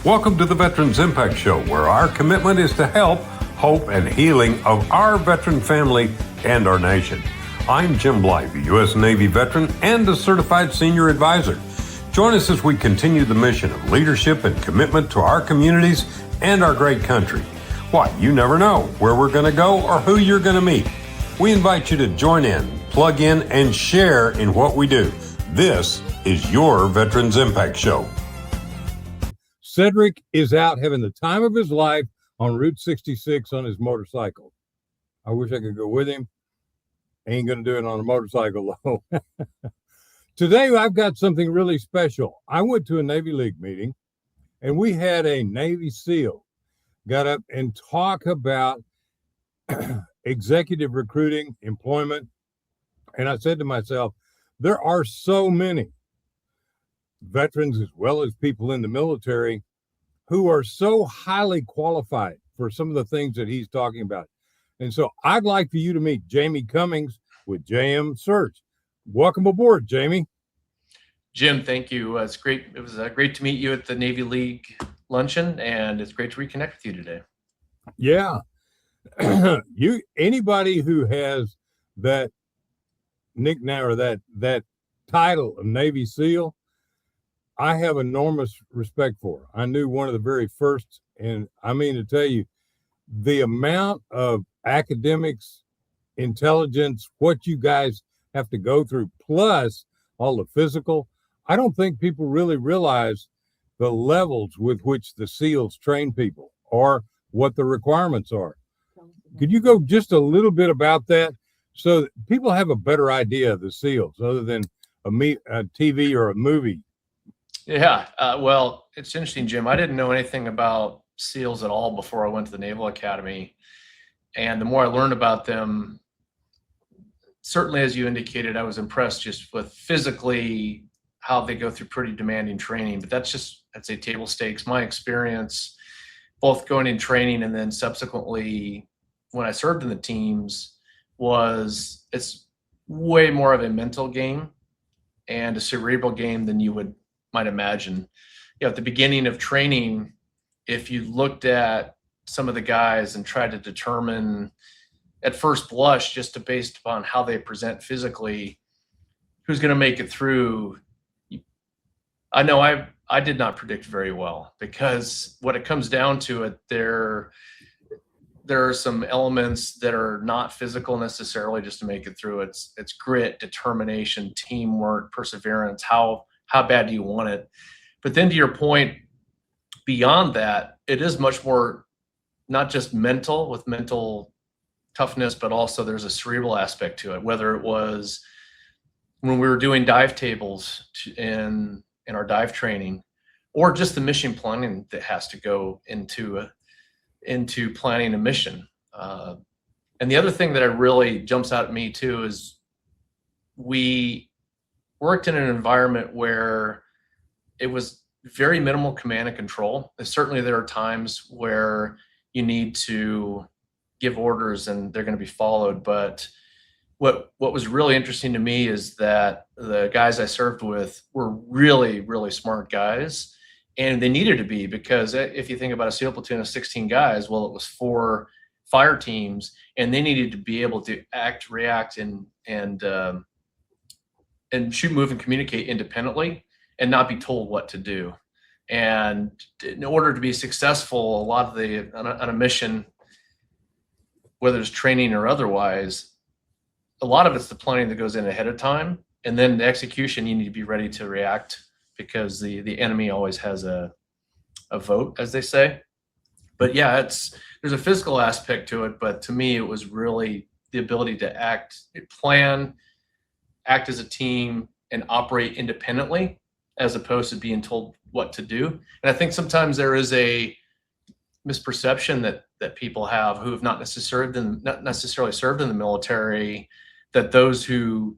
Welcome to the Veterans Impact Show, where our commitment is to help, hope, and healing of our veteran family and our nation. I'm Jim Blythe, a U.S. Navy veteran and a certified senior advisor. Join us as we continue the mission of leadership and commitment to our communities and our great country. Why, you never know where we're going to go or who you're going to meet. We invite you to join in, plug in, and share in what we do. This is your Veterans Impact Show. Cedric is out having the time of his life on Route 66 on his motorcycle. I wish I could go with him. Ain't going to do it on a motorcycle, though. Today, I've got something really special. I went to a Navy League meeting, and we had a Navy SEAL got up and talk about executive recruiting, employment. And I said to myself, there are so many veterans as well as people in the military who are so highly qualified for some of the things that he's talking about. And so I'd like for you to meet Jamey Cummings with JM Search. Welcome aboard, Jamey. Jim, thank you. It's great. It was great to meet you at the Navy League luncheon, and it's great to reconnect with you today. Yeah. Anybody who has that nickname or that title of Navy SEAL, I have enormous respect for. I knew one of the very first, and I mean to tell you, the amount of academics, intelligence, what you guys have to go through, plus all the physical, I don't think people really realize the levels with which the SEALs train people or what the requirements are. Could you go just a little bit about that so that people have a better idea of the SEALs other than a TV or a movie? Yeah, well, it's interesting, Jim. I didn't know anything about SEALs at all before I went to the Naval Academy. And the more I learned about them, certainly, as you indicated, I was impressed just with physically how they go through pretty demanding training. But that's just, I'd say, table stakes. My experience, both going in training and then subsequently when I served in the teams, was it's way more of a mental game and a cerebral game than you might imagine. At the beginning of training, if you looked at some of the guys and tried to determine at first blush, just based upon how they present physically, who's going to make it through, I know I did not predict very well, because what it comes down to there are some elements that are not physical necessarily just to make it through. It's grit, determination, teamwork, perseverance. How bad do you want it? But then to your point, beyond that, it is much more not just mental with mental toughness, but also there's a cerebral aspect to it, whether it was when we were doing dive tables in our dive training, or just the mission planning that has to go into planning a mission. And the other thing that really jumps out at me too is we worked in an environment where it was very minimal command and control. And certainly there are times where you need to give orders and they're going to be followed. But what was really interesting to me is that the guys I served with were really, really smart guys. And they needed to be, because if you think about a SEAL platoon of 16 guys, well, it was 4 fire teams, and they needed to be able to act, react, and shoot, move, and communicate independently and not be told what to do. And in order to be successful, a lot of on a mission, whether it's training or otherwise, a lot of it's the planning that goes in ahead of time. And then the execution, you need to be ready to react, because the enemy always has a vote, as they say. But yeah, there's a physical aspect to it. But to me, it was really the ability to plan, act as a team, and operate independently, as opposed to being told what to do. And I think sometimes there is a misperception that people have who have not necessarily served in the military, that those who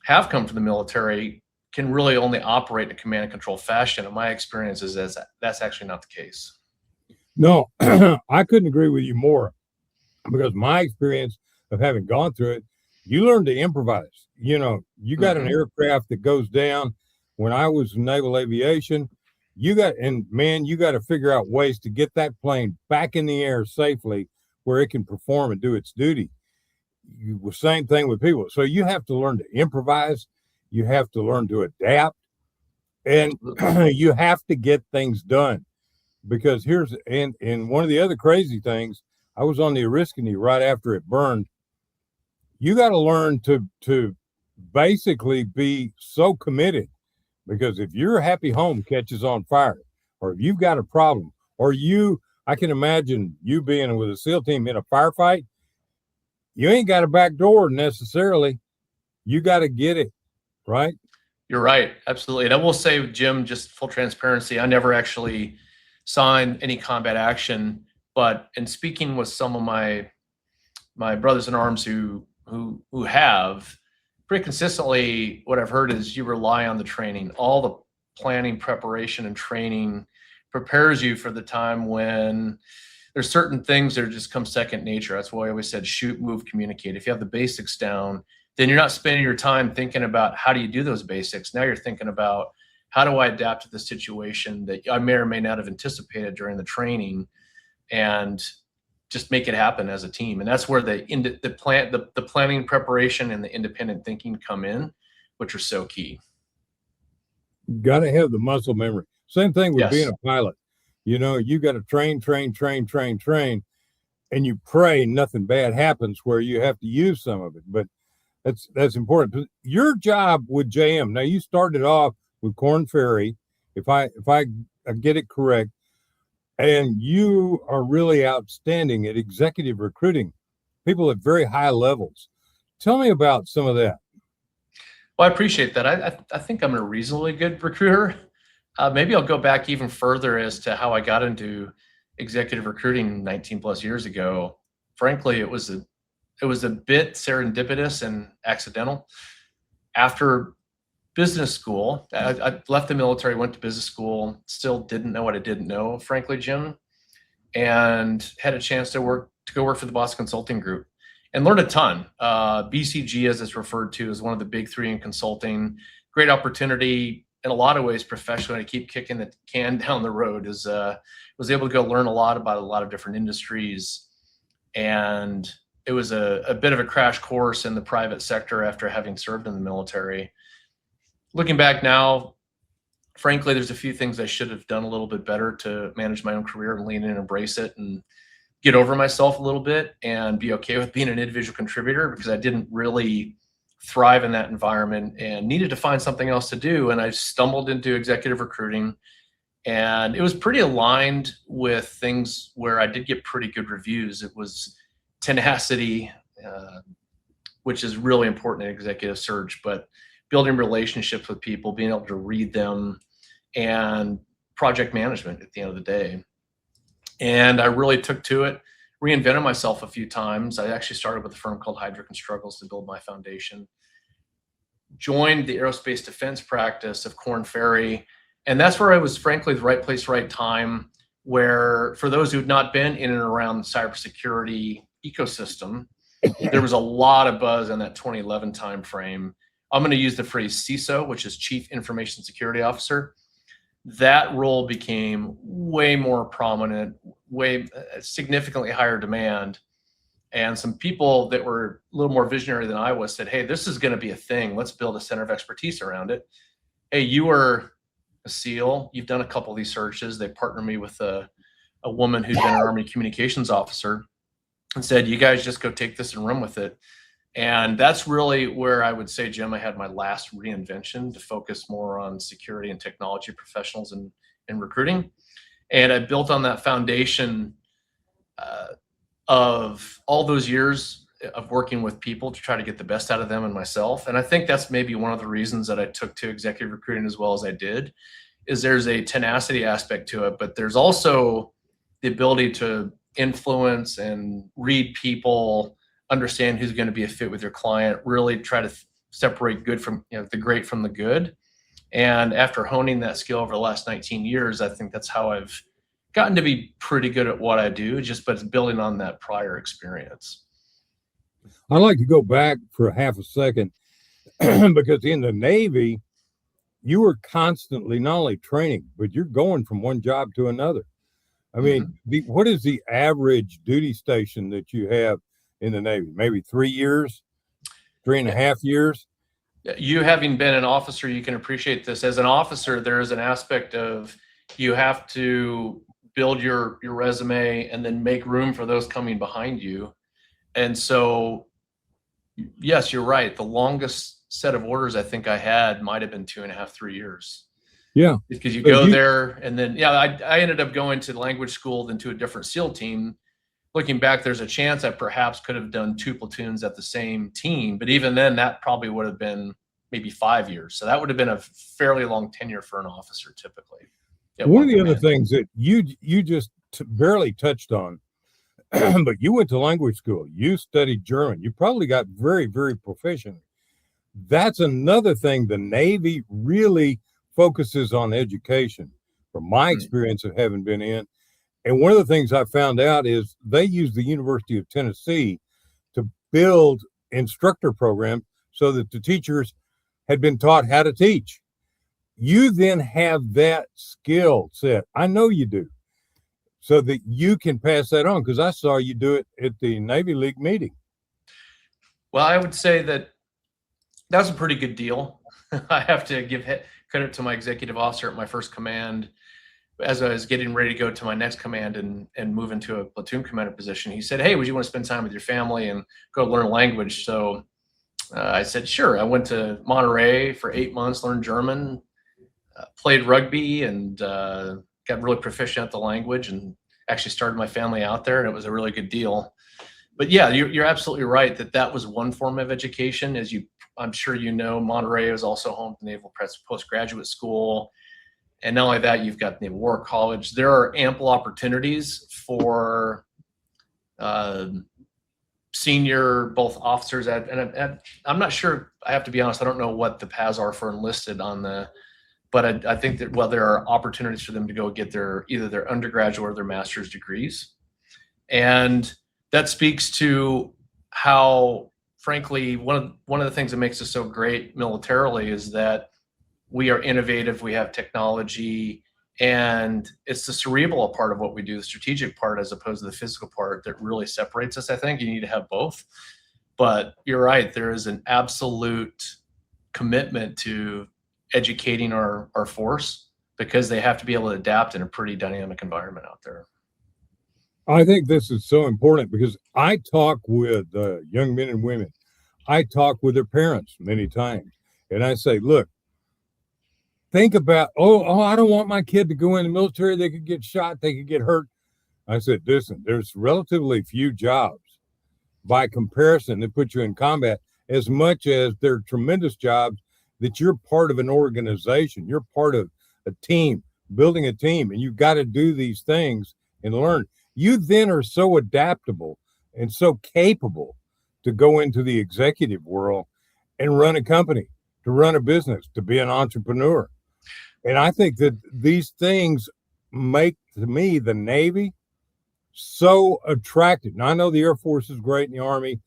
have come from the military can really only operate in a command and control fashion. And my experience is that's actually not the case. No, I couldn't agree with you more, because my experience of having gone through it, you learn to improvise. You got an aircraft that goes down. When I was in naval aviation, you got to figure out ways to get that plane back in the air safely where it can perform and do its duty. Same thing with people. So you have to learn to improvise. You have to learn to adapt, and you have to get things done. Because and one of the other crazy things, I was on the Oriskany right after it burned. You got to learn to basically be so committed, because if your happy home catches on fire, or if you've got a problem, or I can imagine you being with a SEAL team in a firefight, you ain't got a back door necessarily. You got to get it, right? You're right. Absolutely. And I will say, Jim, just full transparency, I never actually signed any combat action, but in speaking with some of my brothers in arms who have, pretty consistently, what I've heard is you rely on the training. All the planning, preparation, and training prepares you for the time when there's certain things that just come second nature. That's why I always said shoot, move, communicate. If you have the basics down, then you're not spending your time thinking about how do you do those basics. Now you're thinking about how do I adapt to the situation that I may or may not have anticipated during the training, and just make it happen as a team. And that's where the planning, preparation, and the independent thinking come in, which are so key. Got to have the muscle memory. Same thing with Yes. being a pilot. You got to train, and you pray nothing bad happens where you have to use some of it. But that's important. Your job with JM, now you started off with Korn Ferry, if I get it correct, and you are really outstanding at executive recruiting people at very high levels. Tell me about some of that. Well, I appreciate that. I think I'm a reasonably good recruiter. Maybe I'll go back even further as to how I got into executive recruiting 19 plus years ago. Frankly, it was a bit serendipitous and accidental. After business school, I left the military, went to business school, still didn't know what I didn't know, frankly, Jim, and had a chance to go work for the Boston Consulting Group and learned a ton. BCG, as it's referred to, is one of the big three in consulting. Great opportunity in a lot of ways professionally to keep kicking the can down the road. Was able to go learn a lot about a lot of different industries, and it was a bit of a crash course in the private sector after having served in the military. Looking back now, frankly, there's a few things I should have done a little bit better to manage my own career and lean in and embrace it and get over myself a little bit and be okay with being an individual contributor, because I didn't really thrive in that environment and needed to find something else to do. And I stumbled into executive recruiting, and it was pretty aligned with things where I did get pretty good reviews. It was tenacity, which is really important in executive search, but building relationships with people, being able to read them, and project management at the end of the day. And I really took to it, reinvented myself a few times. I actually started with a firm called Heidrick & Struggles to build my foundation, joined the aerospace defense practice of Korn Ferry. And that's where I was, frankly, the right place, right time, where for those who've not been in and around the cybersecurity ecosystem, there was a lot of buzz in that 2011 timeframe. I'm going to use the phrase CISO, which is Chief Information Security Officer. That role became way more prominent, way significantly higher demand. And some people that were a little more visionary than I was said, hey, this is going to be a thing. Let's build a center of expertise around it. Hey, you were a SEAL. You've done a couple of these searches. They partnered me with a woman who'd been an Army communications officer and said, you guys just go take this and run with it. And that's really where I would say, Jim, I had my last reinvention to focus more on security and technology professionals and recruiting. And I built on that foundation of all those years of working with people to try to get the best out of them and myself. And I think that's maybe one of the reasons that I took to executive recruiting as well as I did, is there's a tenacity aspect to it, but there's also the ability to influence and read people, understand who's going to be a fit with your client, really try to separate good from, the great from the good. And after honing that skill over the last 19 years, I think that's how I've gotten to be pretty good at what I do, but it's building on that prior experience. I'd like to go back for half a second because in the Navy, you were constantly not only training, but you're going from one job to another. I mean, what is the average duty station that you have in the Navy? Maybe 3 years, 3.5 years? You having been an officer, you can appreciate this. As an officer, there is an aspect of you have to build your resume and then make room for those coming behind you. And so, yes, you're right. The longest set of orders I think I had might have been 2.5, 3 years. Yeah. Because you go there and then, I ended up going to language school, then to a different SEAL team. Looking back, there's a chance I perhaps could have done 2 platoons at the same team. But even then, that probably would have been maybe 5 years. So that would have been a fairly long tenure for an officer typically. One of the other things that you just barely touched on, but you went to language school. You studied German. You probably got very, very proficient. That's another thing the Navy really focuses on education, from my experience of having been in. And one of the things I found out is they use the University of Tennessee to build instructor programs so that the teachers had been taught how to teach. You then have that skill set. I know you do, so that you can pass that on, because I saw you do it at the Navy League meeting. Well, I would say that that's a pretty good deal. I have to give credit to my executive officer at my first command. As I was getting ready to go to my next command and move into a platoon commander position, he said, "Hey, would you want to spend time with your family and go learn language?" So I said, sure. I went to Monterey for 8 months, learned German, played rugby, and got really proficient at the language, and actually started my family out there, and it was a really good deal. But yeah, you're absolutely right that was one form of education. I'm sure you know, Monterey is also home to Naval Postgraduate School. And not only that, you've got Naval War College. There are ample opportunities for senior, both officers and I'm not sure, I have to be honest, I don't know what the paths are for enlisted but I think that, there are opportunities for them to go get either their undergraduate or their master's degrees. And that speaks to how, frankly, one of the things that makes us so great militarily is that we are innovative, we have technology, and it's the cerebral part of what we do, the strategic part, as opposed to the physical part, that really separates us. I think you need to have both. But you're right, there is an absolute commitment to educating our force, because they have to be able to adapt in a pretty dynamic environment out there. I think this is so important, because I talk with young men and women. I talk with their parents many times, and I say, look, think about, I don't want my kid to go in the military. They could get shot. They could get hurt. I said, listen, there's relatively few jobs by comparison that put you in combat, as much as there are tremendous jobs that you're part of an organization. You're part of a team, building a team, and you've got to do these things and learn. You then are so adaptable and so capable to go into the executive world and run a company, to run a business, to be an entrepreneur. And I think that these things make, to me, the Navy so attractive. Now, I know the Air Force is great in the Army.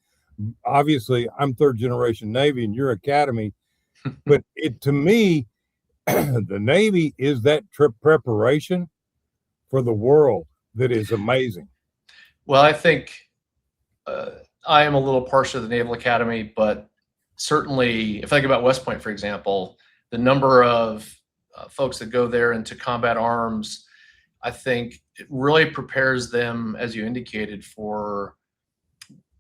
Obviously, I'm third generation Navy and you're Academy. But to me, the Navy is that preparation for the world that is amazing. Well, I think I am a little partial to the Naval Academy, but certainly if I think about West Point, for example, the number of folks that go there into combat arms, I think it really prepares them, as you indicated, for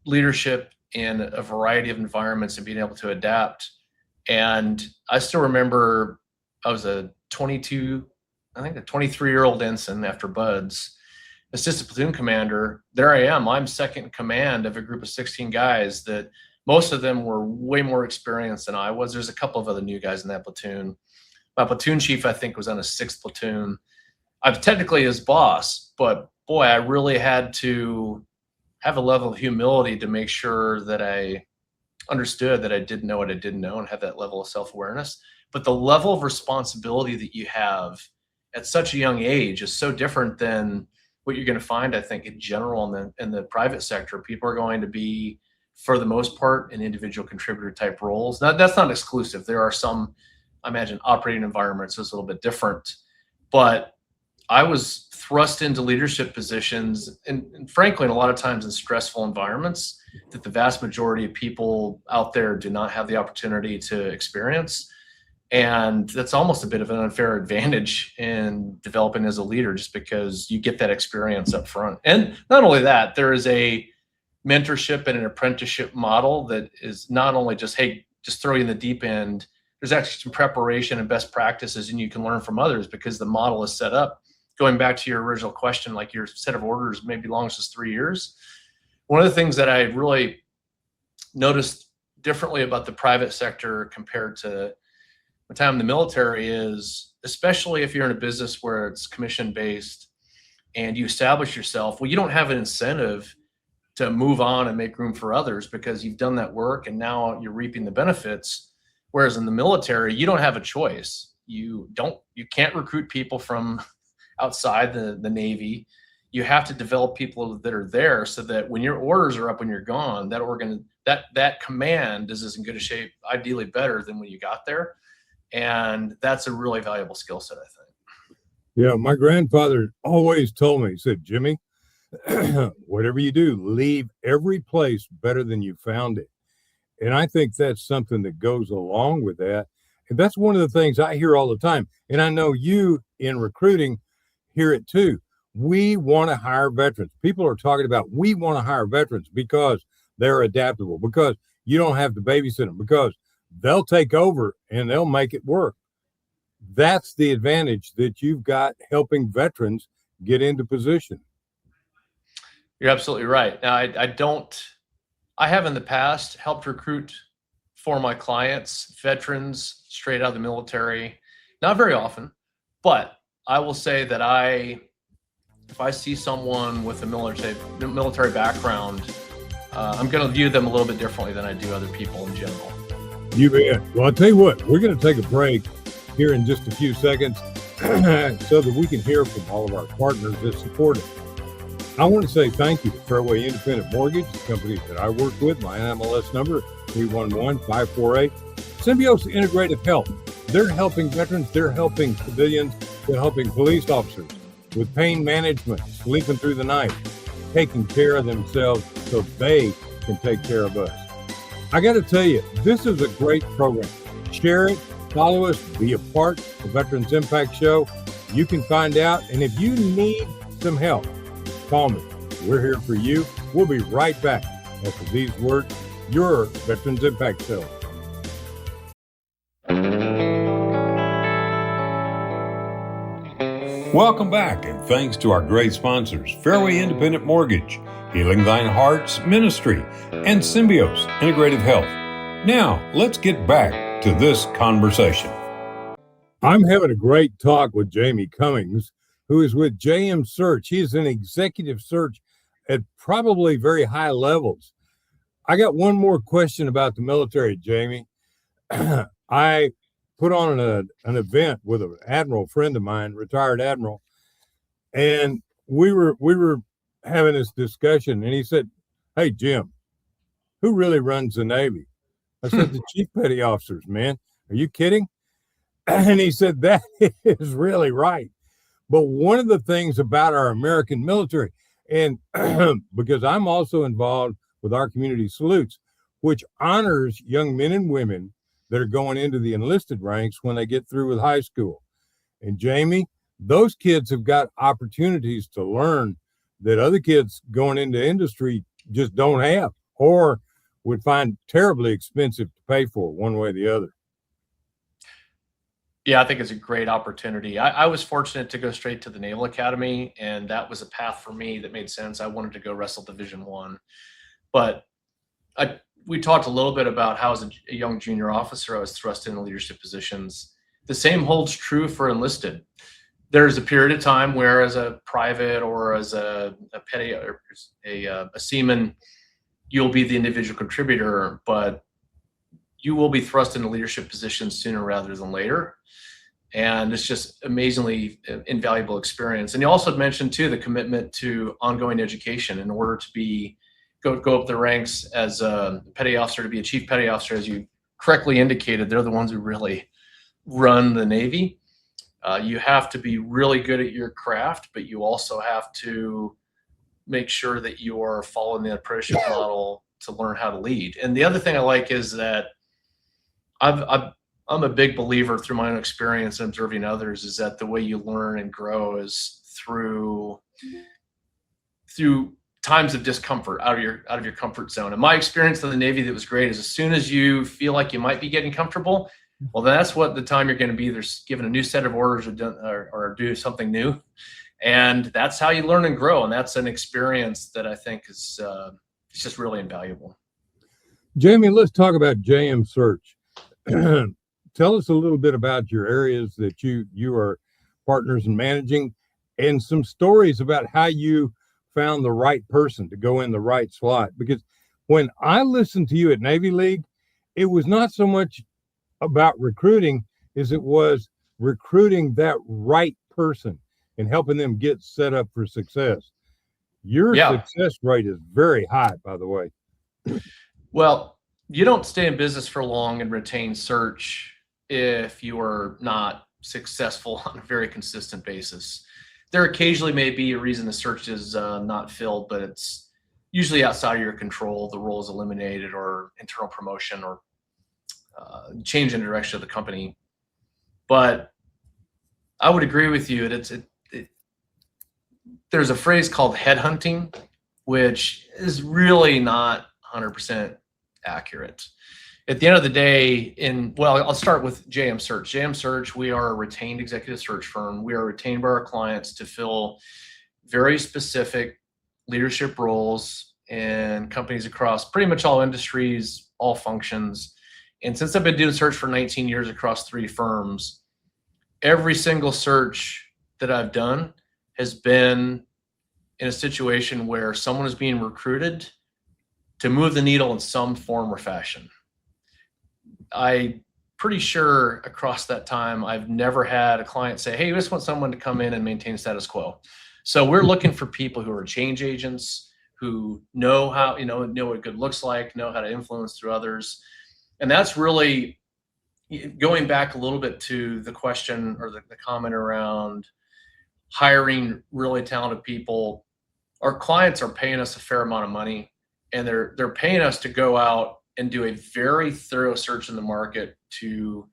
leadership in a variety of environments and being able to adapt. And I still remember I was a 23-year-old ensign after Buds, assistant platoon commander. There I am. I'm second in command of a group of 16 guys that most of them were way more experienced than I was. There's a couple of other new guys in that platoon. My platoon chief, I think, was on a 6th platoon. I'm technically his boss, but boy, I really had to have a level of humility to make sure that I understood that I didn't know what I didn't know and have that level of self-awareness. But the level of responsibility that you have at such a young age is so different than what you're going to find, I think, in general in the private sector. People are going to be, for the most part, in individual contributor type roles. Now, that's not exclusive. There are some I imagine operating environments is a little bit different, but I was thrust into leadership positions, and frankly, a lot of times in stressful environments that the vast majority of people out there do not have the opportunity to experience. And that's almost a bit of an unfair advantage in developing as a leader, just because you get that experience up front. And not only that, there is a mentorship and an apprenticeship model that is not only just, hey, just throw you in the deep end. There's actually some preparation and best practices, and you can learn from others because the model is set up. Going back to your original question, like your set of orders maybe longs as 3 years. One of the things that I really noticed differently about the private sector compared to my time in the military is, especially if you're in a business where it's commission based and you establish yourself, well, you don't have an incentive to move on and make room for others because you've done that work and now you're reaping the benefits. Whereas in the military, you don't have a choice. You can't recruit people from outside the Navy. You have to develop people that are there so that when your orders are up, when you're gone, that command is as in good a shape, ideally better than when you got there. And that's a really valuable skill set, I think. Yeah, my grandfather always told me, he said, Jimmy, whatever you do, leave every place better than you found it. And I think that's something that goes along with that. And that's one of the things I hear all the time. And I know you in recruiting hear it too. We want to hire veterans. People are talking about, we want to hire veterans because they're adaptable, because you don't have to babysit them, because they'll take over and they'll make it work. That's the advantage that you've got helping veterans get into position. You're absolutely right. Now, I have in the past helped recruit for my clients, veterans straight out of the military, not very often, but I will say that if I see someone with a military background, I'm going to view them a little bit differently than I do other people in general. You bet. Well, I'll tell you what, we're going to take a break here in just a few seconds so that we can hear from all of our partners that support it. I want to say thank you to Fairway Independent Mortgage, the company that I work with. My NMLS number, 311-548. Symbiosis Integrative Health. They're helping veterans. They're helping civilians. They're helping police officers with pain management, sleeping through the night, taking care of themselves so they can take care of us. I got to tell you, this is a great program. Share it, follow us, be a part of the Veterans Impact Show. You can find out. And if you need some help, call me. We're here for you. We'll be right back after these words. Your Veterans Impact Show. Welcome back, and thanks to our great sponsors, Fairway Independent Mortgage, Healing Thine Hearts Ministry, and Symbiosis Integrative Health. Now, let's get back to this conversation. I'm having a great talk with Jamey Cummings, who is with JM Search. He's an executive search at probably very high levels. I got one more question about the military, Jamey. I put on an event with an admiral friend of mine, retired admiral, and we were having this discussion, and he said, "Hey, Jim, who really runs the Navy?" I said, "The chief petty officers, man. Are you kidding?" And he said, "That is really right." But one of the things about our American military, and because I'm also involved with our community salutes, which honors young men and women that are going into the enlisted ranks when they get through with high school. And Jamey, those kids have got opportunities to learn that other kids going into industry just don't have, or would find terribly expensive to pay for one way or the other. Yeah, I think it's a great opportunity. I was fortunate to go straight to the Naval Academy, and that was a path for me that made sense. I wanted to go wrestle Division I, but we talked a little bit about how as a young junior officer, I was thrust into leadership positions. The same holds true for enlisted. There's a period of time where as a private or as a petty or a seaman, you'll be the individual contributor, but you will be thrust into leadership positions sooner rather than later. And it's just amazingly invaluable experience. And you also mentioned too, the commitment to ongoing education in order to go up the ranks as a petty officer, to be a chief petty officer, as you correctly indicated. They're the ones who really run the Navy. You have to be really good at your craft, but you also have to make sure that you are following the apprenticeship model to learn how to lead. And the other thing I like is that I'm a big believer through my own experience and observing others is that the way you learn and grow is through times of discomfort out of your comfort zone. And my experience in the Navy that was great is as soon as you feel like you might be getting comfortable, well, that's what the time you're going to be either given a new set of orders or do something new. And that's how you learn and grow. And that's an experience that I think is it's just really invaluable. Jamey, let's talk about JM Search. Tell us a little bit about your areas that you are partners in managing, and some stories about how you found the right person to go in the right slot. Because when I listened to you at Navy League, it was not so much about recruiting as it was recruiting that right person and helping them get set up for success. Your success rate is very high, by the way. Well, you don't stay in business for long and retain search if you are not successful on a very consistent basis. There occasionally may be a reason the search is not filled, but it's usually outside of your control. The role is eliminated or internal promotion or change in the direction of the company. But I would agree with you. There's a phrase called headhunting, which is really not 100% accurate. At the end of the day, I'll start with JM Search. JM Search, we are a retained executive search firm. We are retained by our clients to fill very specific leadership roles in companies across pretty much all industries, all functions. And since I've been doing search for 19 years across 3 firms, every single search that I've done has been in a situation where someone is being recruited to move the needle in some form or fashion. I'm pretty sure across that time, I've never had a client say, hey, we just want someone to come in and maintain status quo. So we're looking for people who are change agents, who know how, know what good looks like, know how to influence through others. And that's really going back a little bit to the question or the comment around hiring really talented people. Our clients are paying us a fair amount of money, and they're paying us to go out and do a very thorough search in the market to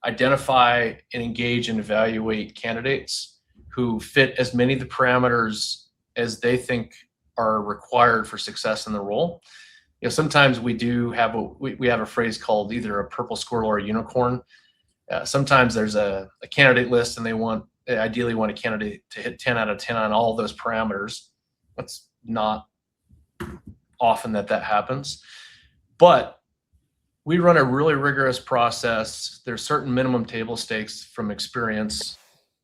identify and engage and evaluate candidates who fit as many of the parameters as they think are required for success in the role. Sometimes we do have we have a phrase called either a purple squirrel or a unicorn. Sometimes there's a candidate list, and they ideally want a candidate to hit 10 out of 10 on all of those parameters. That's not often that happens. But we run a really rigorous process. There's certain minimum table stakes from experience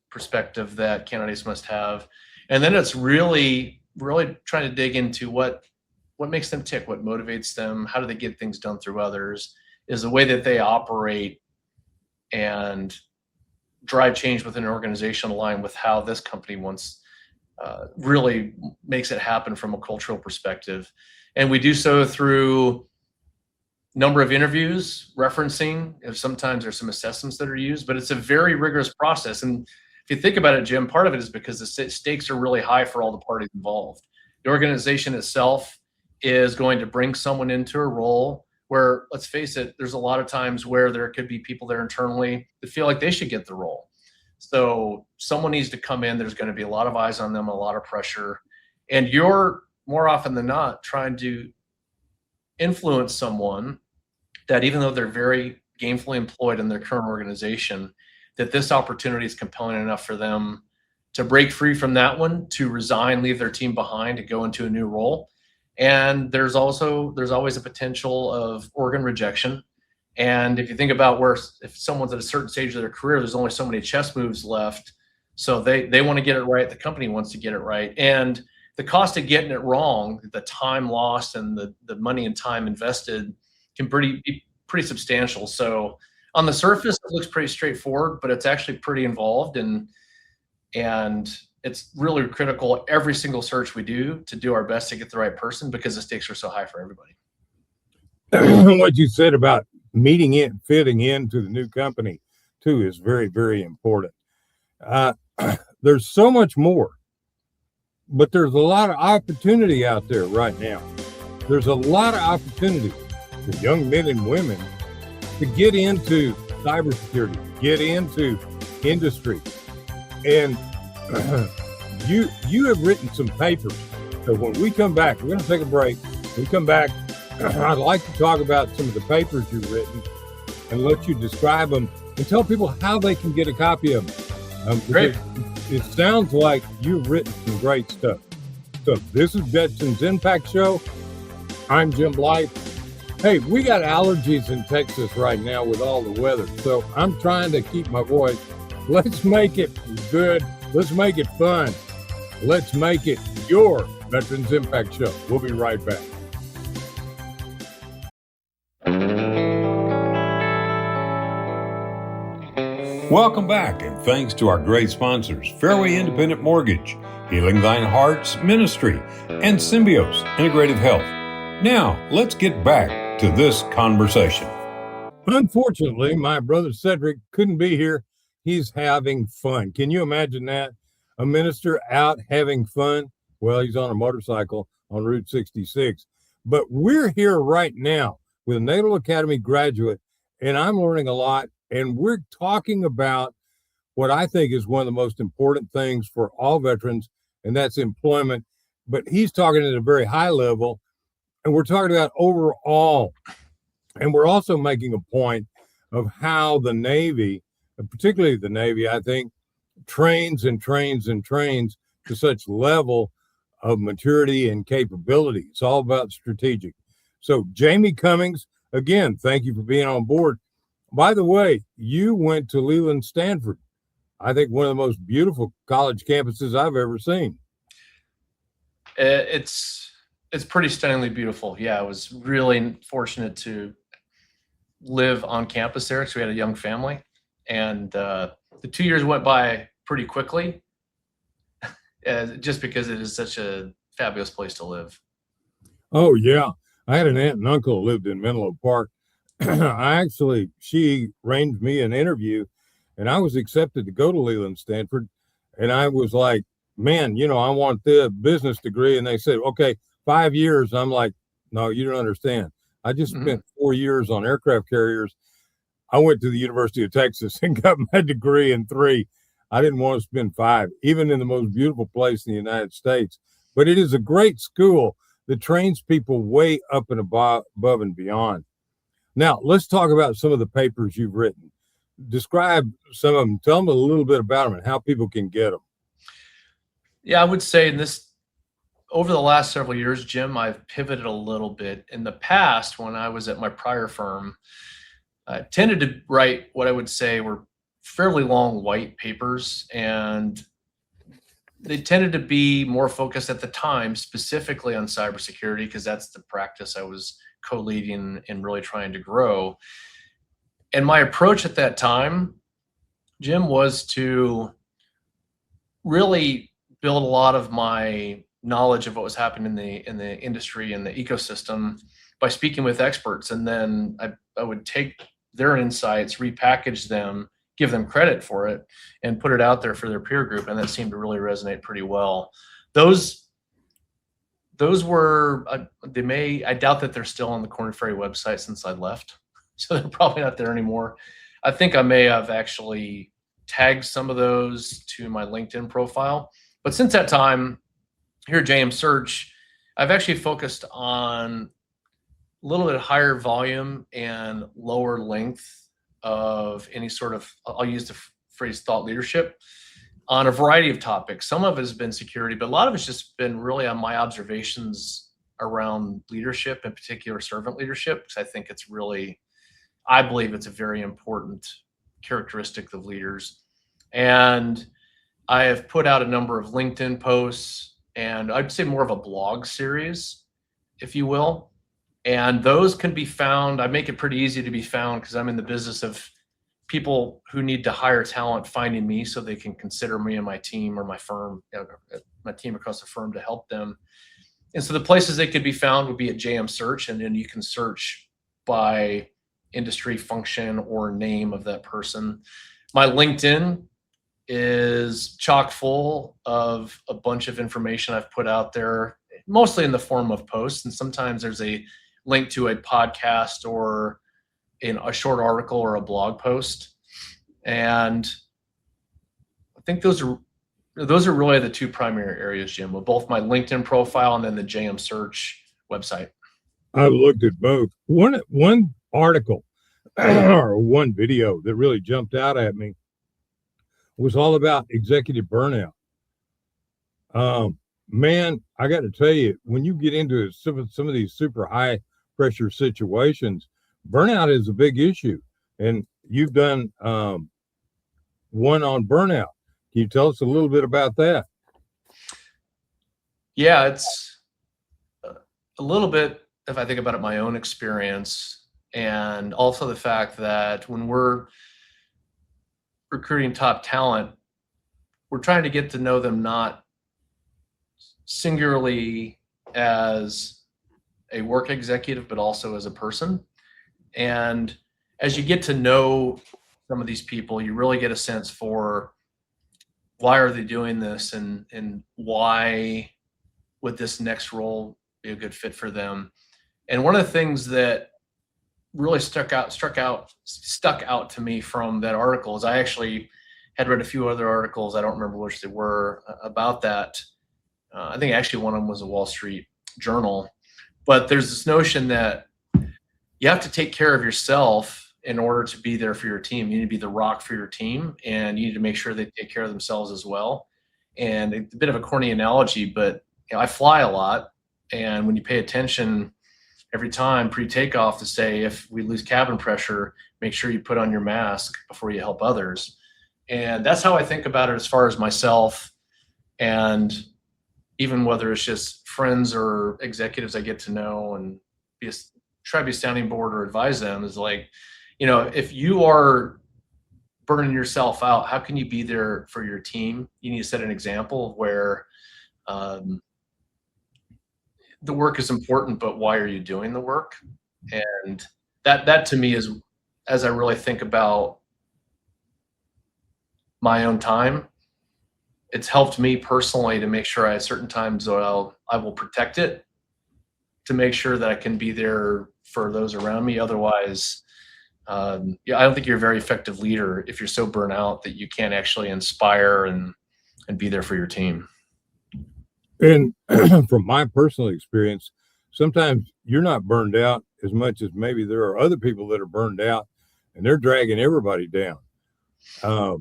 perspective that candidates must have. And then it's really, really trying to dig into what makes them tick, what motivates them, how do they get things done through others, is the way that they operate and drive change within an organization aligned with how this company wants, really makes it happen from a cultural perspective. And we do so through number of interviews, referencing. Sometimes there's some assessments that are used, but it's a very rigorous process. And if you think about it, Jim, part of it is because the stakes are really high for all the parties involved. The organization itself is going to bring someone into a role where, let's face it, there's a lot of times where there could be people there internally that feel like they should get the role. So someone needs to come in. There's going to be a lot of eyes on them, a lot of pressure. And you're more often than not trying to influence someone that, even though they're very gainfully employed in their current organization, that this opportunity is compelling enough for them to break free from that one, to resign, leave their team behind, to go into a new role. And there's always a potential of organ rejection. And if you think about if someone's at a certain stage of their career, there's only so many chess moves left. So they want to get it right. The company wants to get it right. And the cost of getting it wrong, the time lost and the money and time invested can be pretty substantial. So on the surface, it looks pretty straightforward, but it's actually pretty involved. And it's really critical every single search we do to do our best to get the right person, because the stakes are so high for everybody. What you said about fitting into the new company, too is very, very important. There's so much more, but there's a lot of opportunity out there right now. There's a lot of opportunity for young men and women to get into cybersecurity, to get into industry. And you have written some papers. So when we come back, we're going to take a break. When we come back, I'd like to talk about some of the papers you've written and let you describe them and tell people how they can get a copy of them. Great. It sounds like you've written some great stuff. So this is Veterans Impact Show. I'm Jim Blythe. Hey, we got allergies in Texas right now with all the weather, so I'm trying to keep my voice. Let's make it good. Let's make it fun. Let's make it your Veterans Impact Show. We'll be right back. Welcome back, and thanks to our great sponsors, Fairway Independent Mortgage, Healing Thine Heart's Ministry, and Symbios Integrative Health. Now, let's get back to this conversation. Unfortunately, my brother Cedric couldn't be here. He's having fun. Can you imagine that? A minister out having fun? Well, he's on a motorcycle on Route 66. But we're here right now with a Naval Academy graduate, and I'm learning a lot. And we're talking about what I think is one of the most important things for all veterans, and that's employment. But he's talking at a very high level, and we're talking about overall. And we're also making a point of how the Navy, particularly the Navy, I think, trains and trains and trains to such level of maturity and capability. It's all about strategic. So, Jamey Cummings, again, thank you for being on board. By the way, you went to Leland Stanford. I think one of the most beautiful college campuses I've ever seen. It's pretty stunningly beautiful. Yeah, I was really fortunate to live on campus there because we had a young family, and the 2 years went by pretty quickly, just because it is such a fabulous place to live. Oh yeah, I had an aunt and uncle who lived in Menlo Park. She arranged me an interview, and I was accepted to go to Leland Stanford. And I was like, man, I want the business degree. And they said, okay, 5 years. I'm like, no, you don't understand. I just spent 4 years on aircraft carriers. I went to the University of Texas and got my degree in 3. I didn't want to spend 5, even in the most beautiful place in the United States. But it is a great school that trains people way up and above and beyond. Now, let's talk about some of the papers you've written. Describe some of them. Tell them a little bit about them and how people can get them. Yeah, I would say over the last several years, Jim, I've pivoted a little bit. In the past, when I was at my prior firm, I tended to write what I would say were fairly long white papers, and they tended to be more focused at the time specifically on cybersecurity because that's the practice I was co-leading and really trying to grow. And my approach at that time, Jim, was to really build a lot of my knowledge of what was happening in the industry and the ecosystem by speaking with experts. And then I would take their insights, repackage them, give them credit for it, and put it out there for their peer group. And that seemed to really resonate pretty well. Those were, I doubt that they're still on the Korn Ferry website since I left. So they're probably not there anymore. I think I may have actually tagged some of those to my LinkedIn profile. But since that time, here at JM Search, I've actually focused on a little bit higher volume and lower length of any sort of, I'll use the phrase thought leadership, on a variety of topics. Some of it has been security, but a lot of it's just been really on my observations around leadership, in particular servant leadership, because I believe it's a very important characteristic of leaders. And I have put out a number of LinkedIn posts, and I'd say more of a blog series, if you will. And those can be found. I make it pretty easy to be found because I'm in the business of people who need to hire talent finding me so they can consider me and my team or my firm, my team across the firm to help them. And so the places they could be found would be at JM Search, and then you can search by industry, function, or name of that person. My LinkedIn is chock full of a bunch of information I've put out there, mostly in the form of posts. And sometimes there's a link to a podcast or in a short article or a blog post. And I think those are really the two primary areas, Jim, with both my LinkedIn profile and then the JM Search website. I've looked at both. One article or one video that really jumped out at me was all about executive burnout. Man, I got to tell you, when you get into some of these super high pressure situations, burnout is a big issue. And you've done one on burnout. Can you tell us a little bit about that? Yeah, it's a little bit, if I think about it, my own experience, and also the fact that when we're recruiting top talent, we're trying to get to know them not singularly as a work executive, but also as a person. And as you get to know some of these people, you really get a sense for why are they doing this, and why would this next role be a good fit for them. And one of the things that really stuck out to me from that article is I actually had read a few other articles, I don't remember which they were, about that. I think actually one of them was a Wall Street Journal. But there's this notion that you have to take care of yourself in order to be there for your team. You need to be the rock for your team, and you need to make sure they take care of themselves as well. And it's a bit of a corny analogy, but I fly a lot, and when you pay attention every time pre-takeoff to say, if we lose cabin pressure, make sure you put on your mask before you help others. And that's how I think about it as far as myself, and even whether it's just friends or executives I get to know and try to be a sounding board or advise them, is like, if you are burning yourself out, how can you be there for your team? You need to set an example of where the work is important, but why are you doing the work? And that to me is, as I really think about my own time, it's helped me personally to make sure at certain times I will protect it, to make sure that I can be there for those around me. Otherwise, I don't think you're a very effective leader if you're so burnt out that you can't actually inspire and be there for your team. And from my personal experience, sometimes you're not burned out as much as maybe there are other people that are burned out, and they're dragging everybody down.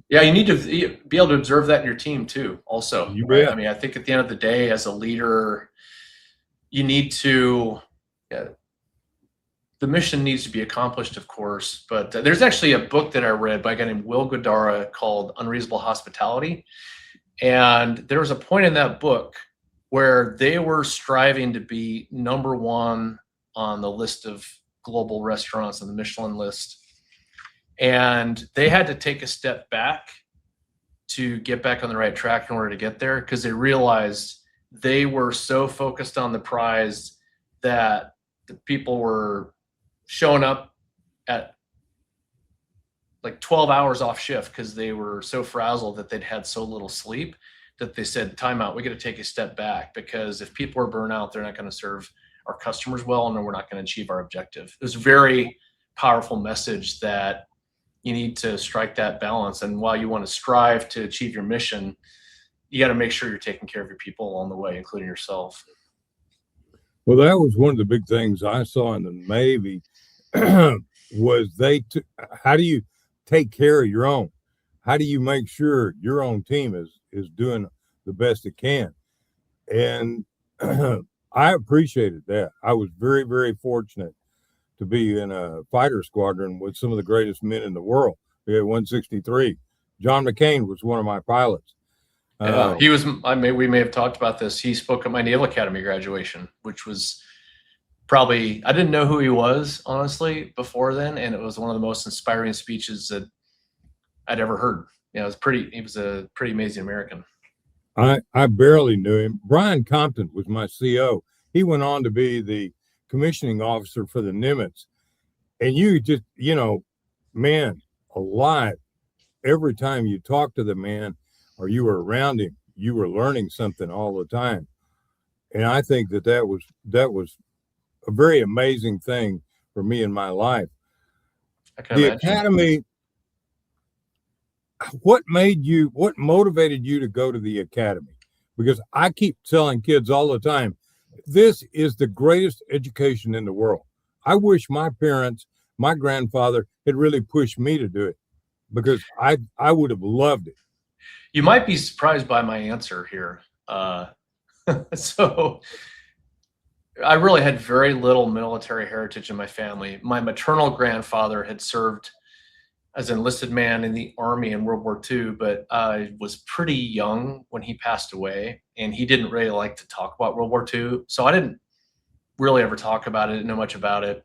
Yeah, you need to be able to observe that in your team too, also. Right? Yeah. I mean, I think at the end of the day, as a leader, you need to, the mission needs to be accomplished, of course, but there's actually a book that I read by a guy named Will Guidara called Unreasonable Hospitality. And there was a point in that book where they were striving to be number one on the list of global restaurants on the Michelin list. And they had to take a step back to get back on the right track in order to get there, because they realized they were so focused on the prize that the people were showing up at like 12 hours off shift because they were so frazzled that they'd had so little sleep that they said, time out, we got to take a step back, because if people are burnt out, they're not going to serve our customers well, and then we're not going to achieve our objective. It was a very powerful message that you need to strike that balance. And while you want to strive to achieve your mission, you got to make sure you're taking care of your people along the way, including yourself. Well, that was one of the big things I saw in the Navy was how do you take care of your own? How do you make sure your own team is doing the best it can? And I appreciated that. I was very, very fortunate to be in a fighter squadron with some of the greatest men in the world. We had 163. John McCain was one of my pilots. He was. We may have talked about this. He spoke at my Naval Academy graduation, which was probably, I didn't know who he was, honestly, before then, and it was one of the most inspiring speeches that I'd ever heard. He was a pretty amazing American. I barely knew him. Brian Compton was my CO. He went on to be the commissioning officer for the Nimitz. And you just, man, alive. Every time you talk to the man or you were around him, you were learning something all the time. And I think that was a very amazing thing for me in my life. I can The imagine. academy, what motivated you to go to the academy? Because I keep telling kids all the time, this is the greatest education in the world. I wish my parents, my grandfather had really pushed me to do it, because I would have loved it. You might be surprised by my answer here. So I really had very little military heritage in my family. My maternal grandfather had served as an enlisted man in the Army in World War II, but I was pretty young when he passed away, and he didn't really like to talk about World War II. So I didn't really ever talk about it, didn't know much about it.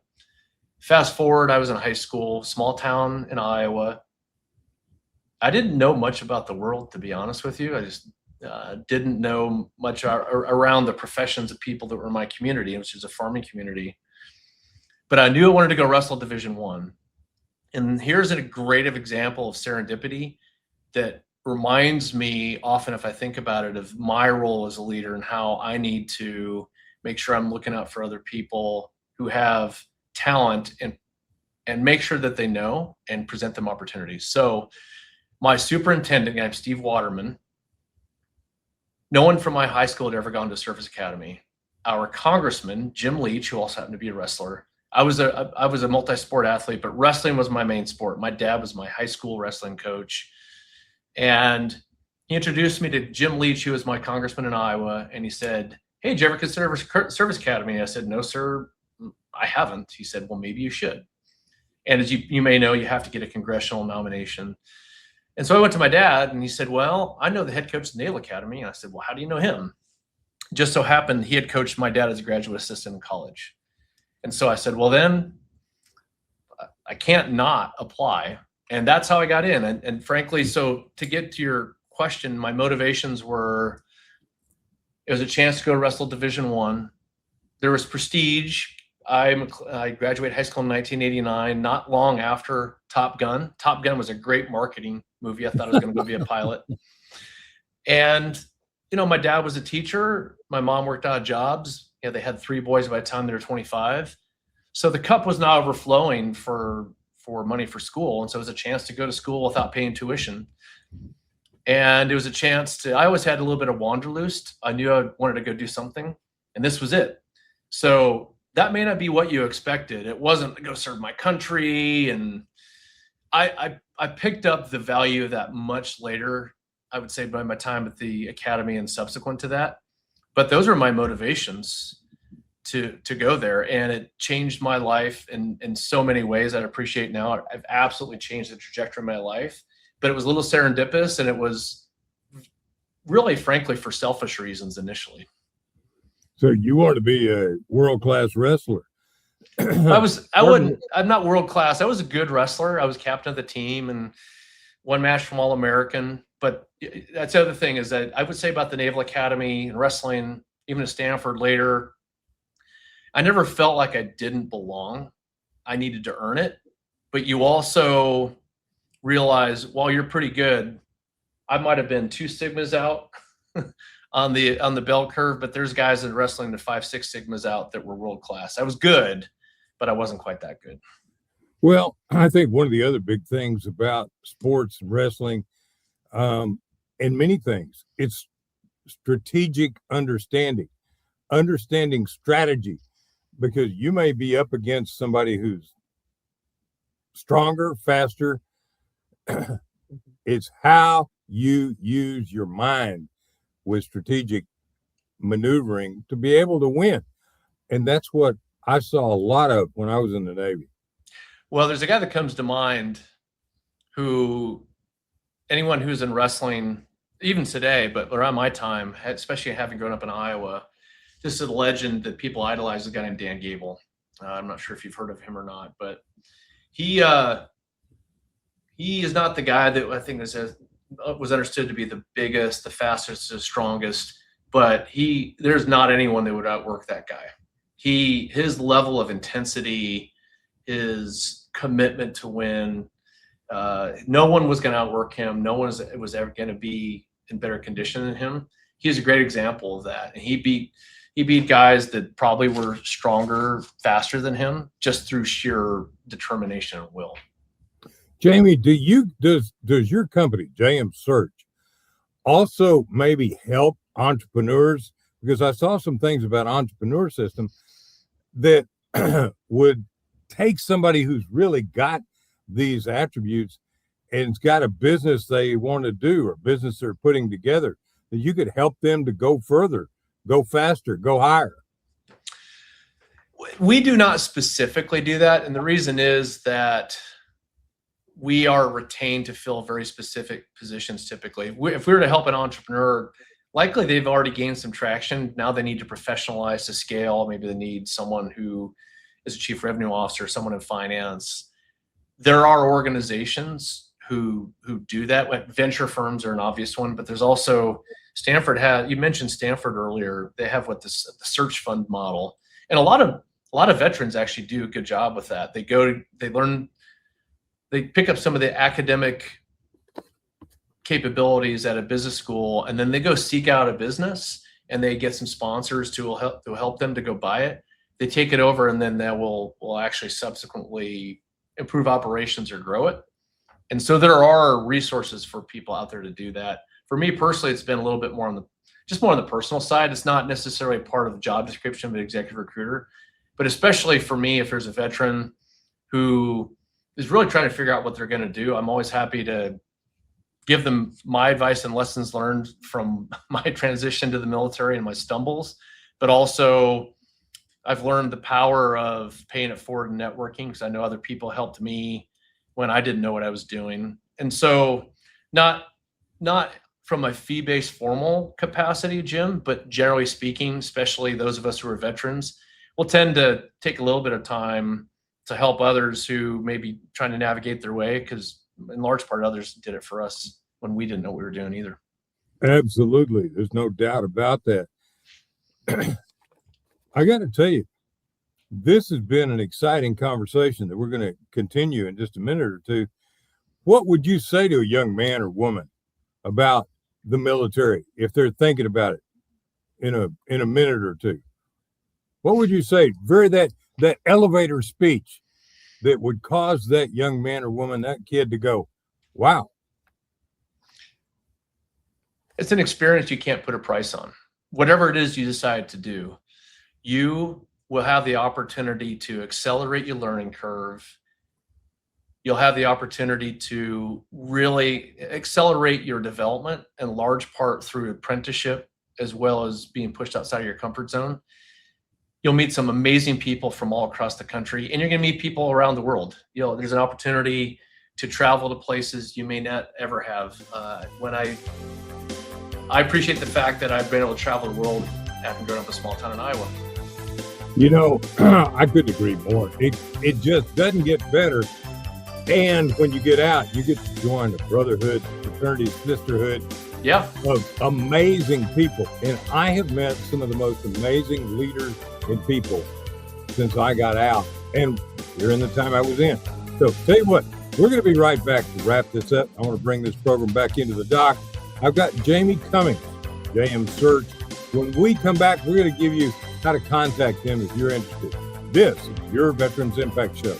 Fast forward, I was in high school, small town in Iowa. I didn't know much about the world, to be honest with you. I just didn't know much around the professions of people that were in my community, which is a farming community. But I knew I wanted to go wrestle Division I. And here's a great example of serendipity that reminds me often, if I think about it, of my role as a leader and how I need to make sure I'm looking out for other people who have talent and make sure that they know and present them opportunities. So my superintendent, I'm Steve Waterman. No one from my high school had ever gone to service academy. Our congressman, Jim Leach, who also happened to be a wrestler. I was a multi-sport athlete, but wrestling was my main sport. My dad was my high school wrestling coach. And he introduced me to Jim Leach, who was my congressman in Iowa. And he said, "Hey, did you ever consider service academy?" I said, "No, sir, I haven't." He said, "Well, maybe you should." And as you may know, you have to get a congressional nomination. And so I went to my dad and he said, "Well, I know the head coach of the Naval Academy." And I said, "Well, how do you know him?" Just so happened he had coached my dad as a graduate assistant in college. And so I said, "Well, then I can't not apply." And that's how I got in. And frankly, so to get to your question, my motivations were, it was a chance to go wrestle Division I. There was prestige. I graduated high school in 1989, not long after Top Gun. Top Gun was a great marketing movie. I thought I was going to go be a pilot. And, my dad was a teacher. My mom worked odd jobs. They had 3 boys by the time they were 25. So the cup was not overflowing for money for school. And so it was a chance to go to school without paying tuition. And it was a chance I always had a little bit of wanderlust. I knew I wanted to go do something, and this was it. So that may not be what you expected. It wasn't to go serve my country. And I picked up the value of that much later, I would say, by my time at the academy and subsequent to that. But those are my motivations to go there. And it changed my life in so many ways I'd appreciate now. I've absolutely changed the trajectory of my life. But it was a little serendipitous, and it was really, frankly, for selfish reasons initially. So you want to be a world-class wrestler? I'm not world-class. I was a good wrestler. I was captain of the team and one match from All-American. But that's the other thing, is that I would say about the Naval Academy and wrestling, even at Stanford later, I never felt like I didn't belong. I needed to earn it. But you also realize, while you're pretty good, I might have been 2 sigmas out on the bell curve, but there's guys in wrestling that 5, 6 sigmas out that were world class. I was good, but I wasn't quite that good. Well, I think one of the other big things about sports and wrestling, and many things, it's strategic understanding strategy, because you may be up against somebody who's stronger, faster. It's how you use your mind with strategic maneuvering to be able to win. And that's what I saw a lot of when I was in the Navy. Well, there's a guy that comes to mind anyone who's in wrestling, even today, but around my time, especially having grown up in Iowa, this is a legend that people idolize, a guy named Dan Gable. I'm not sure if you've heard of him or not, but he is not the guy that I think was understood to be the biggest, the fastest, the strongest, but there's not anyone that would outwork that guy. His level of intensity his commitment to win. No one was going to outwork him. No one was ever going to be in better condition than him. He's a great example of that. And he beat guys that probably were stronger, faster than him, just through sheer determination and will. Jamey, does your company, JM Search, also maybe help entrepreneurs? Because I saw some things about Entrepreneur System that would take somebody who's really got these attributes and it's got a business they want to do or business they're putting together, that you could help them to go further, go faster, go higher. We do not specifically do that. And the reason is that we are retained to fill very specific positions typically. If we were to help an entrepreneur, likely they've already gained some traction. Now they need to professionalize to scale. Maybe they need someone who is a chief revenue officer, someone in finance. There are organizations who do that. Venture firms are an obvious one, but there's also Stanford you mentioned Stanford earlier. They have the search fund model, and a lot of veterans actually do a good job with that. They pick up some of the academic capabilities at a business school, and then they go seek out a business and they get some sponsors to help them to go buy it. They take it over, and then that will actually subsequently improve operations or grow it. And so there are resources for people out there to do that. For me personally, it's been a little bit more on the personal side. It's not necessarily part of the job description of an executive recruiter, but especially for me, if there's a veteran who is really trying to figure out what they're going to do, I'm always happy to give them my advice and lessons learned from my transition to the military and my stumbles. But also, I've learned the power of paying it forward and networking, because I know other people helped me when I didn't know what I was doing. And so not from a fee-based formal capacity, Jim, but generally speaking, especially those of us who are veterans, we'll tend to take a little bit of time to help others who may be trying to navigate their way, because in large part, others did it for us when we didn't know what we were doing either. Absolutely. There's no doubt about that. I got to tell you, this has been an exciting conversation that we're going to continue in just a minute or two. What would you say to a young man or woman about the military if they're thinking about it in a minute or two? What would you say? That elevator speech that would cause that young man or woman, that kid, to go, wow. It's an experience you can't put a price on. Whatever it is you decide to do, you will have the opportunity to accelerate your learning curve. You'll have the opportunity to really accelerate your development, in large part through apprenticeship, as well as being pushed outside of your comfort zone. You'll meet some amazing people from all across the country, and you're going to meet people around the world. There's an opportunity to travel to places you may not ever have. I appreciate the fact that I've been able to travel the world having grown up in a small town in Iowa. I couldn't agree more. It just doesn't get better. And when you get out, you get to join a brotherhood, fraternity, sisterhood, of amazing people. And I have met some of the most amazing leaders and people since I got out and during the time I was in. So tell you what, we're going to be right back to wrap this up. I want to bring this program back into the dock. I've got Jamey Cummings, JM Search. When we come back, we're going to give you how to contact him if you're interested. This is your Veterans Impact Show.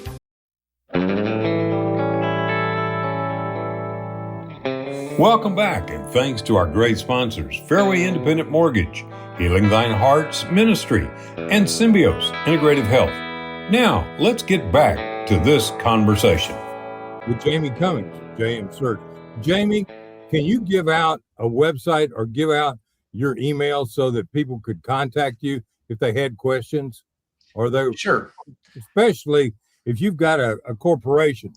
Welcome back, and thanks to our great sponsors, Fairway Independent Mortgage, Healing Thine Hearts Ministry, and Symbios Integrative Health. Now, let's get back to this conversation. With Jamey Cummings, JM Search. Jamey, can you give out a website or give out your email so that people could contact you if they had questions? Or they Sure. Especially if you've got a corporation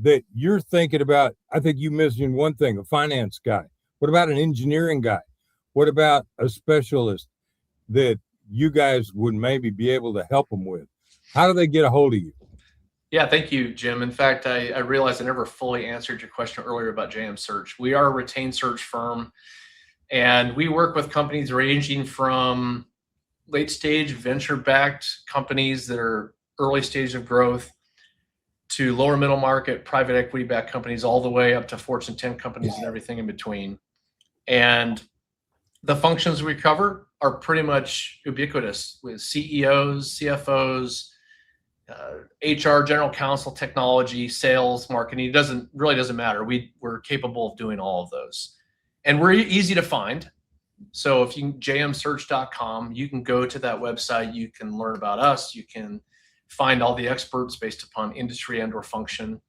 that you're thinking about. I think you mentioned one thing, a finance guy. What about an engineering guy? What about a specialist that you guys would maybe be able to help them with? How do they get a hold of you? Yeah, thank you, Jim. In fact, I realized I never fully answered your question earlier about JM Search. We are a retained search firm, and we work with companies ranging from late stage venture-backed companies that are early stage of growth, to lower middle market, private equity backed companies, all the way up to Fortune 10 companies and everything in between. And the functions we cover are pretty much ubiquitous with CEOs, CFOs, HR, general counsel, technology, sales, marketing. It doesn't matter. We're capable of doing all of those. And we're easy to find. So if you jmsearch.com, you can go to that website, you can learn about us, you can find all the experts based upon industry and or function.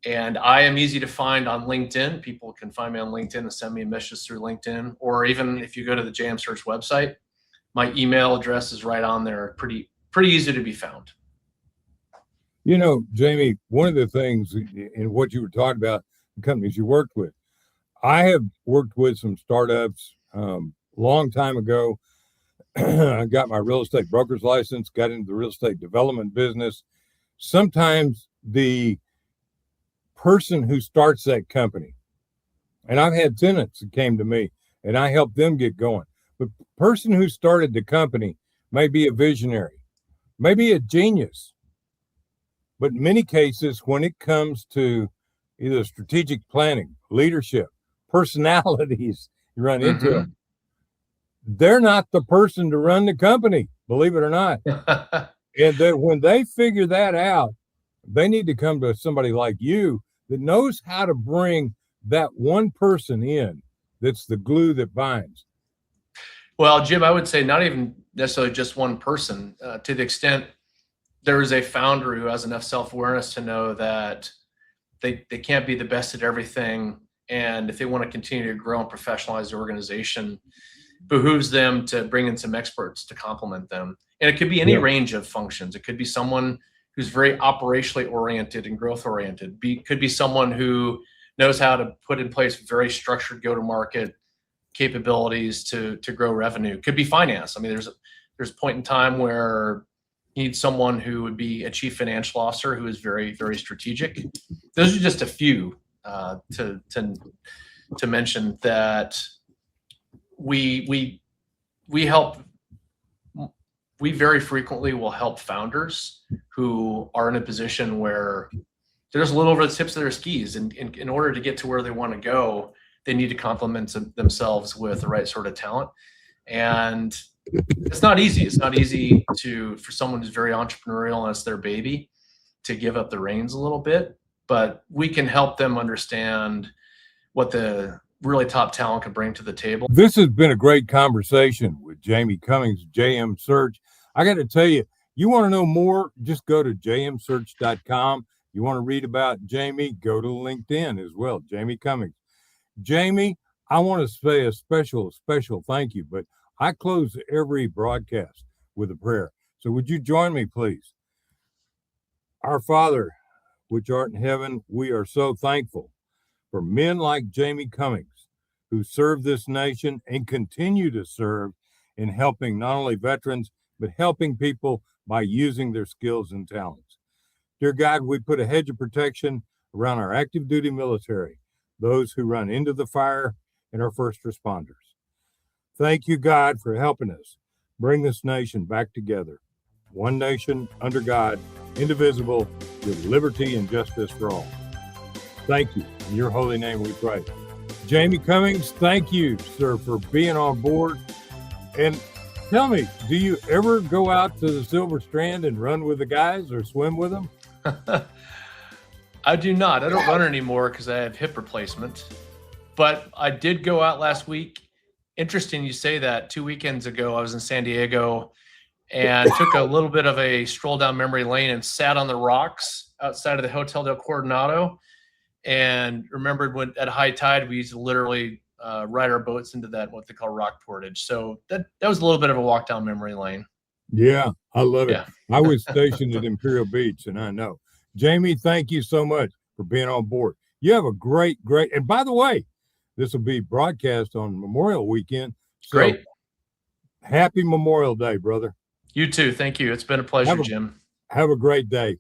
And I am easy to find on LinkedIn. People can find me on LinkedIn and send me a message through LinkedIn. Or even if you go to the JM Search website, my email address is right on there. Pretty easy to be found. You know, Jamey, one of the things in what you were talking about, the companies you worked with, I have worked with some startups long time ago. I got my real estate broker's license, got into the real estate development business. Sometimes the person who starts that company, and I've had tenants that came to me and I helped them get going, but the person who started the company may be a visionary, maybe a genius. But in many cases, when it comes to either strategic planning, leadership, personalities you run into them, they're not the person to run the company, believe it or not. And that when they figure that out, they need to come to somebody like you that knows how to bring that one person in that's the glue that binds. Well, Jim, I would say not even necessarily just one person, to the extent there is a founder who has enough self-awareness to know that they can't be the best at everything. And if they want to continue to grow and professionalize the organization, behooves them to bring in some experts to complement them. And it could be any range of functions. It could be someone who's very operationally oriented and growth oriented. Could be someone who knows how to put in place very structured go-to-market capabilities to grow revenue. Could be finance. I mean, there's a point in time where you need someone who would be a chief financial officer who is very, very strategic. Those are just a few to mention that we help. We very frequently will help founders who are in a position where they're just a little over the tips of their skis. And in order to get to where they want to go, they need to complement themselves with the right sort of talent. And it's not easy. It's not easy for someone who's very entrepreneurial and it's their baby to give up the reins a little bit. But we can help them understand what the really top talent can bring to the table. This has been a great conversation with Jamey Cummings, JM Search. I got to tell you, you want to know more, just go to jmsearch.com. You want to read about Jamey, go to LinkedIn as well, Jamey Cummings. Jamey, I want to say a special thank you, but I close every broadcast with a prayer. So would you join me, please? Our Father, which art in heaven, we are so thankful for men like Jamey Cummings who serve this nation and continue to serve in helping not only veterans, but helping people by using their skills and talents. Dear God, we put a hedge of protection around our active duty military, those who run into the fire, and our first responders. Thank you, God, for helping us bring this nation back together. One nation under God, indivisible, with liberty and justice for all. Thank you. In your holy name we pray. Jamey Cummings, thank you, sir, for being on board. And tell me, do you ever go out to the Silver Strand and run with the guys or swim with them? I do not. I don't run anymore because I have hip replacement. But I did go out last week. Interesting you say that. 2 weekends ago, I was in San Diego and took a little bit of a stroll down memory lane and sat on the rocks outside of the Hotel del Coronado. And remembered when at high tide, we used to literally ride our boats into that, what they call rock portage. So that was a little bit of a walk down memory lane. Yeah, I love it. Yeah. I was stationed at Imperial Beach, and I know. Jamey, thank you so much for being on board. You have a great, and by the way, this will be broadcast on Memorial Weekend. So Great. Happy Memorial Day, brother. You too. Thank you. It's been a pleasure, Jim. Have a great day.